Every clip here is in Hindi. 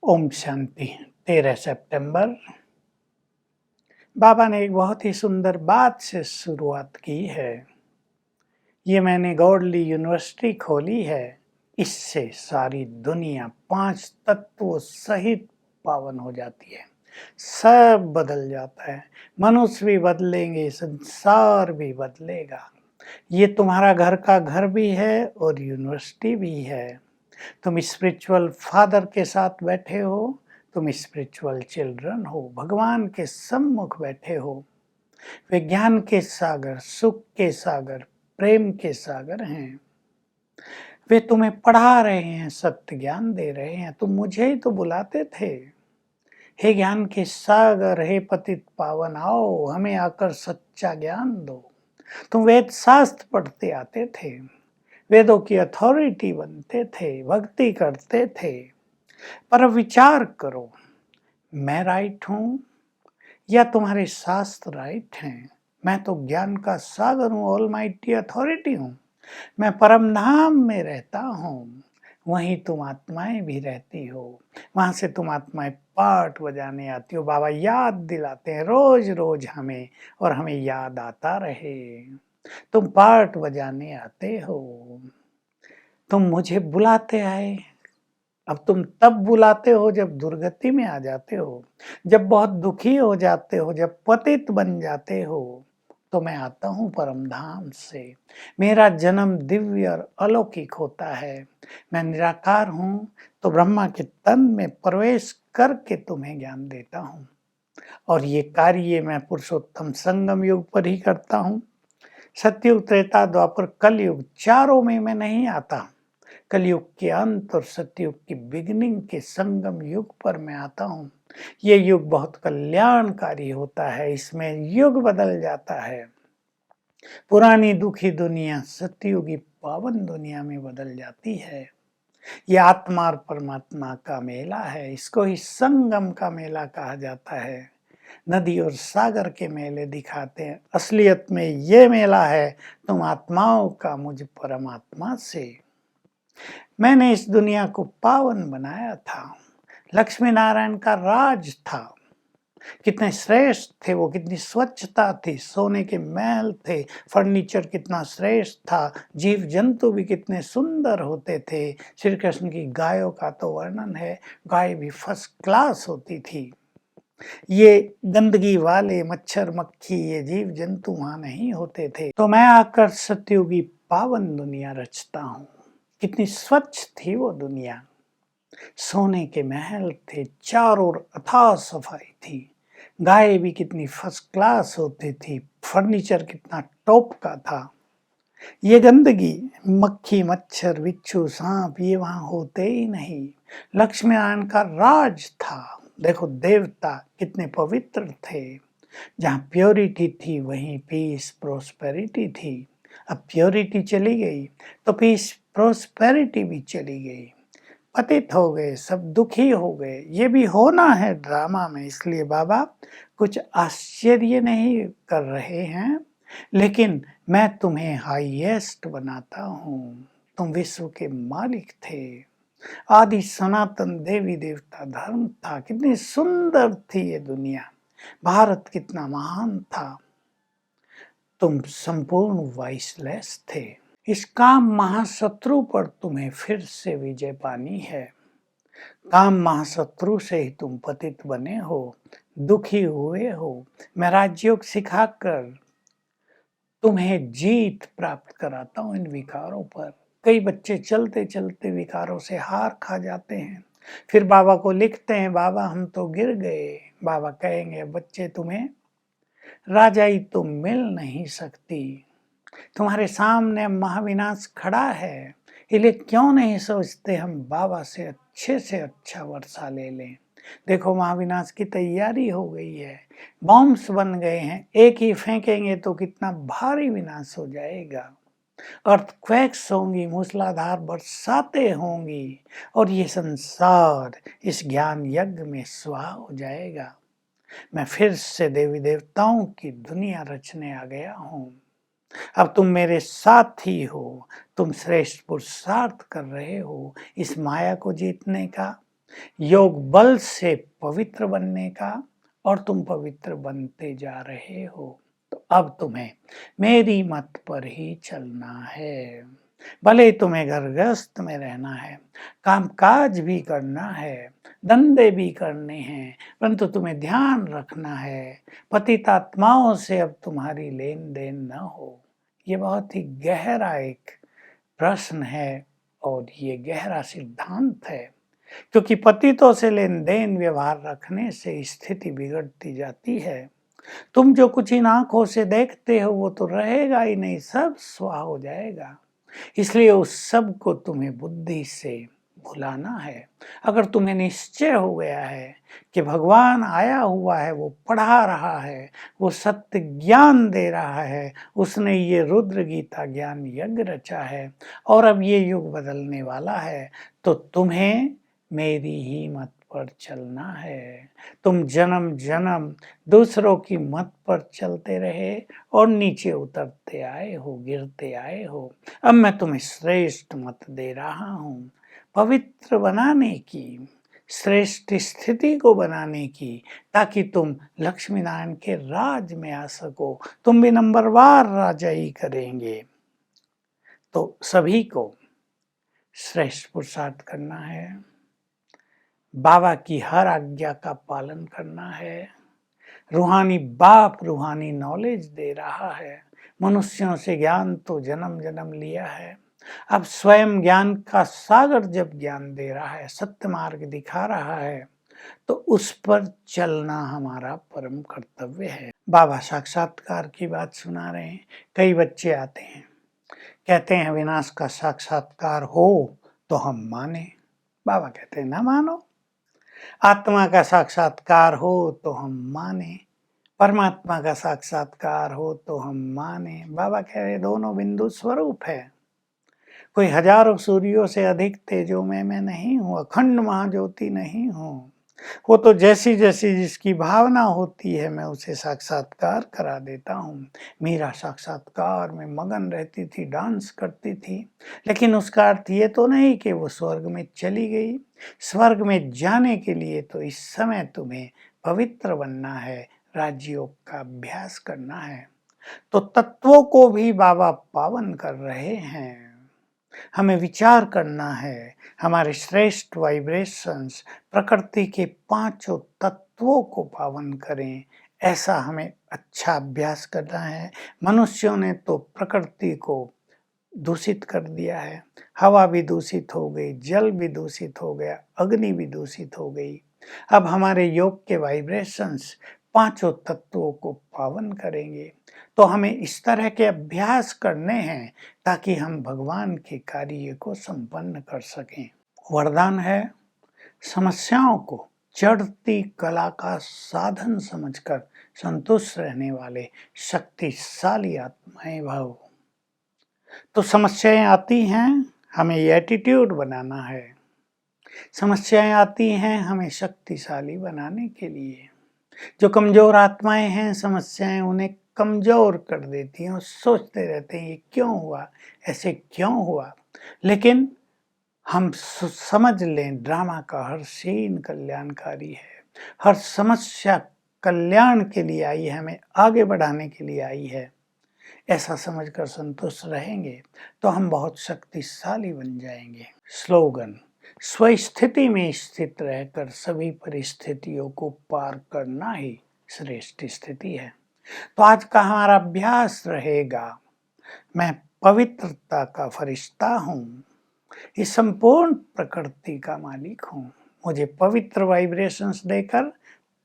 ओम शांति। 13 सितंबर। बाबा ने एक बहुत ही सुंदर बात से शुरुआत की है। ये मैंने गॉडली यूनिवर्सिटी खोली है, इससे सारी दुनिया 5 तत्वों सहित पावन हो जाती है। सब बदल जाता है, मनुष्य भी बदलेंगे, संसार भी बदलेगा। ये तुम्हारा घर का घर भी है और यूनिवर्सिटी भी है। तुम स्पिरिचुअल फादर के साथ बैठे हो, तुम स्पिरिचुअल चिल्ड्रन हो, भगवान के सम्मुख बैठे हो। वे ज्ञान के सागर, सुख के सागर, प्रेम के सागर हैं। वे तुम्हें पढ़ा रहे हैं, सत्य ज्ञान दे रहे हैं। तुम मुझे ही तो बुलाते थे, हे ज्ञान के सागर, हे पतित पावन, आओ हमें आकर सच्चा ज्ञान दो। तुम वेद शास्त्र पढ़ते आते थे, वेदों की अथॉरिटी बनते थे, भक्ति करते थे। पर अब विचार करो, मैं राइट हूं या तुम्हारे शास्त्र राइट हैं? मैं तो ज्ञान का सागर हूँ, ऑलमाइटी अथॉरिटी हूँ। मैं परम धाम में रहता हूँ, वहीं तुम आत्माएं भी रहती हो। वहां से तुम आत्माएं पाठ बजाने आती हो। बाबा याद दिलाते हैं रोज रोज हमें, और हमें याद आता रहे। तुम पाठ बजाने आते हो, तुम मुझे बुलाते आए। अब तुम तब बुलाते हो जब दुर्गति में आ जाते हो, जब बहुत दुखी हो जाते हो, जब पतित बन जाते हो, तो मैं आता हूँ परम धाम से। मेरा जन्म दिव्य और अलौकिक होता है। मैं निराकार हूँ, तो ब्रह्मा के तन में प्रवेश करके तुम्हें ज्ञान देता हूँ। और ये कार्य मैं पुरुषोत्तम संगम युग पर ही करता हूँ। सतयुग, त्रेता, द्वापर, कलयुग, चारों में मैं नहीं आता। कलयुग के अंत और सतयुग की बिगिनिंग के संगम युग पर मैं आता हूँ। ये युग बहुत कल्याणकारी होता है, इसमें युग बदल जाता है। पुरानी दुखी दुनिया सतयुगी पावन दुनिया में बदल जाती है। ये आत्मा और परमात्मा का मेला है, इसको ही संगम का मेला कहा जाता है। नदी और सागर के मेले दिखाते हैं, असलियत में ये मेला है तुम आत्माओं का मुझ परमात्मा से। मैंने इस दुनिया को पावन बनाया था। लक्ष्मी नारायण का राज था। कितने श्रेष्ठ थे वो, कितनी स्वच्छता थी, सोने के महल थे, फर्नीचर कितना श्रेष्ठ था, जीव जंतु भी कितने सुंदर होते थे। श्री कृष्ण की गायों का तो वर्णन है, गाय भी फर्स्ट क्लास होती थी। ये गंदगी वाले मच्छर मक्खी, ये जीव जंतु वहां नहीं होते थे। तो मैं आकर सतयुगी पावन दुनिया रचता हूँ। कितनी स्वच्छ थी वो दुनिया, सोने के महल थे, चारों ओर अथाह सफाई थी, गाय भी कितनी फर्स्ट क्लास होती थी, फर्नीचर कितना टॉप का था। ये गंदगी, मक्खी मच्छर बिच्छू सांप, ये वहां होते ही नहीं। लक्ष्मी नारायण का राज था। देखो देवता कितने पवित्र थे। जहाँ प्योरिटी थी वहीं पीस प्रोस्पेरिटी थी। अब प्योरिटी चली गई तो पीस प्रोस्पेरिटी भी चली गई। पतित हो गए, सब दुखी हो गए। ये भी होना है ड्रामा में, इसलिए बाबा कुछ आश्चर्य नहीं कर रहे हैं, लेकिन मैं तुम्हें हाईएस्ट बनाता हूँ। तुम विश्व के मालिक थे। आदि सनातन देवी देवता धर्म था। कितनी सुंदर थी ये दुनिया, भारत कितना महान था। तुम संपूर्ण वाइसलेस थे। इस काम महाशत्रु पर तुम्हें फिर से विजय पानी है। काम महाशत्रु से ही तुम पतित बने हो, दुखी हुए हो। मैं राजयोग सिखाकर तुम्हें जीत प्राप्त कराता हूँ इन विकारों पर। कई बच्चे चलते चलते विकारों से हार खा जाते हैं, फिर बाबा को लिखते हैं, बाबा हम तो गिर गए। बाबा कहेंगे, बच्चे तुम्हें राजाई तो मिल नहीं सकती, तुम्हारे सामने महाविनाश खड़ा है, इसलिए क्यों नहीं सोचते हम बाबा से अच्छा वर्षा ले लें। देखो महाविनाश की तैयारी हो गई है, बॉम्ब्स बन गए हैं, एक ही फेंकेंगे तो कितना भारी विनाश हो जाएगा। अर्थक्वेक्स होंगी, मूसलाधार बरसातें होंगी, और ये संसार इस ज्ञान यज्ञ में स्वाहा हो जाएगा। मैं फिर से देवी देवताओं की दुनिया रचने आ गया हूँ। अब तुम मेरे साथ ही हो, तुम श्रेष्ठ पुरुषार्थ कर रहे हो इस माया को जीतने का। योग बल से पवित्र बनने का, और तुम पवित्र बनते जा रहे हो। तो अब तुम्हें मेरी मत पर ही चलना है। भले तुम्हें घर गृहस्थ में रहना है, कामकाज भी करना है, धंधे भी करने हैं, परंतु तुम्हें ध्यान रखना है पतितात्माओं से अब तुम्हारी लेन देन न हो। ये बहुत ही गहरा एक प्रश्न है और ये गहरा सिद्धांत है, क्योंकि पतितों से लेन देन व्यवहार रखने से स्थिति बिगड़ती जाती है। तुम जो कुछ इन आंखों से देखते हो वो तो रहेगा ही नहीं, सब स्वाह हो जाएगा। इसलिए उस सब को तुम्हें बुद्धि से भुलाना है। अगर तुम्हें निश्चय हो गया है कि भगवान आया हुआ है, वो पढ़ा रहा है, वो सत्य ज्ञान दे रहा है, उसने ये रुद्र गीता ज्ञान यज्ञ रचा है और अब ये युग बदलने वाला है, तो तुम्हें मेरी ही मत पर चलना है। तुम जन्म जन्म दूसरों की मत पर चलते रहे और नीचे उतरते आए हो, गिरते आए हो। अब मैं तुम्हें श्रेष्ठ मत दे रहा हूँ, पवित्र बनाने की, श्रेष्ठ स्थिति को बनाने की, ताकि तुम लक्ष्मी नारायण के राज में आ सको। तुम भी नंबरवार राजाई करेंगे। तो सभी को श्रेष्ठ पुरुषार्थ करना है, बाबा की हर आज्ञा का पालन करना है। रूहानी बाप रूहानी नॉलेज दे रहा है। मनुष्यों से ज्ञान तो जन्म जन्म लिया है, अब स्वयं ज्ञान का सागर जब ज्ञान दे रहा है, सत्य मार्ग दिखा रहा है, तो उस पर चलना हमारा परम कर्तव्य है। बाबा साक्षात्कार की बात सुना रहे हैं। कई बच्चे आते हैं, कहते हैं विनाश का साक्षात्कार हो तो हम माने। बाबा कहते हैं ना मानो। आत्मा का साक्षात्कार हो तो हम माने, परमात्मा का साक्षात्कार हो तो हम माने। बाबा कह रहे दोनों बिंदु स्वरूप है। कोई हजारों सूर्यों से अधिक तेजो में मैं नहीं हूँ, अखंड महाज्योति नहीं हूँ। वो तो जैसी जैसी जिसकी भावना होती है मैं उसे साक्षात्कार करा देता हूँ। मीरा साक्षात्कार में मगन रहती थी, डांस करती थी, लेकिन उसका अर्थ ये तो नहीं कि वो स्वर्ग में चली गई। स्वर्ग में जाने के लिए तो इस समय तुम्हें पवित्र बनना है, राजयोग का अभ्यास करना है। तो तत्वों को भी बाबा पावन कर रहे हैं। हमें विचार करना है, हमारे श्रेष्ठ वाइब्रेशंस प्रकृति के पांचों तत्वों को पावन करें, ऐसा हमें अच्छा अभ्यास करना है। मनुष्यों ने तो प्रकृति को दूषित कर दिया है, हवा भी दूषित हो गई, जल भी दूषित हो गया, अग्नि भी दूषित हो गई। अब हमारे योग के वाइब्रेशंस पांचों तत्वों को पावन करेंगे। तो हमें इस तरह के अभ्यास करने हैं ताकि हम भगवान के कार्य को संपन्न कर सकें। वरदान है, समस्याओं को चढ़ती कला का साधन समझकर संतुष्ट रहने वाले शक्तिशाली आत्माएं भव। तो समस्याएं आती हैं, हमें ये एटीट्यूड बनाना है। समस्याएं आती हैं हमें शक्तिशाली बनाने के लिए। जो कमजोर आत्माएं हैं, समस्याएं उन्हें कमजोर कर देती हैं और सोचते रहते हैं ये क्यों हुआ, ऐसे क्यों हुआ। लेकिन हम समझ लें, ड्रामा का हर सीन कल्याणकारी है, हर समस्या कल्याण के लिए आई है, हमें आगे बढ़ाने के लिए आई है। ऐसा समझकर संतुष्ट रहेंगे तो हम बहुत शक्तिशाली बन जाएंगे। स्लोगन, स्वस्थिति में स्थित रहकर सभी परिस्थितियों को पार करना ही श्रेष्ठ स्थिति है। तो आज का हमारा अभ्यास रहेगा, मैं पवित्रता का फरिश्ता हूँ, इस संपूर्ण प्रकृति का मालिक हूँ। मुझे पवित्र वाइब्रेशंस देकर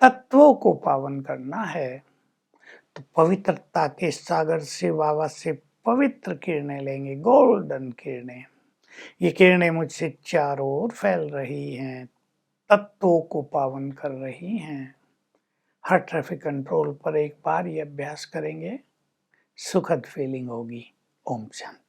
तत्वों को पावन करना है। तो पवित्रता के सागर से बाबा से पवित्र किरणें लेंगे, गोल्डन किरणें। ये किरणें मुझसे चारों ओर फैल रही हैं, तत्वों को पावन कर रही हैं। हर ट्रैफिक कंट्रोल पर एक बार ये अभ्यास करेंगे, सुखद फीलिंग होगी। ओम शांति।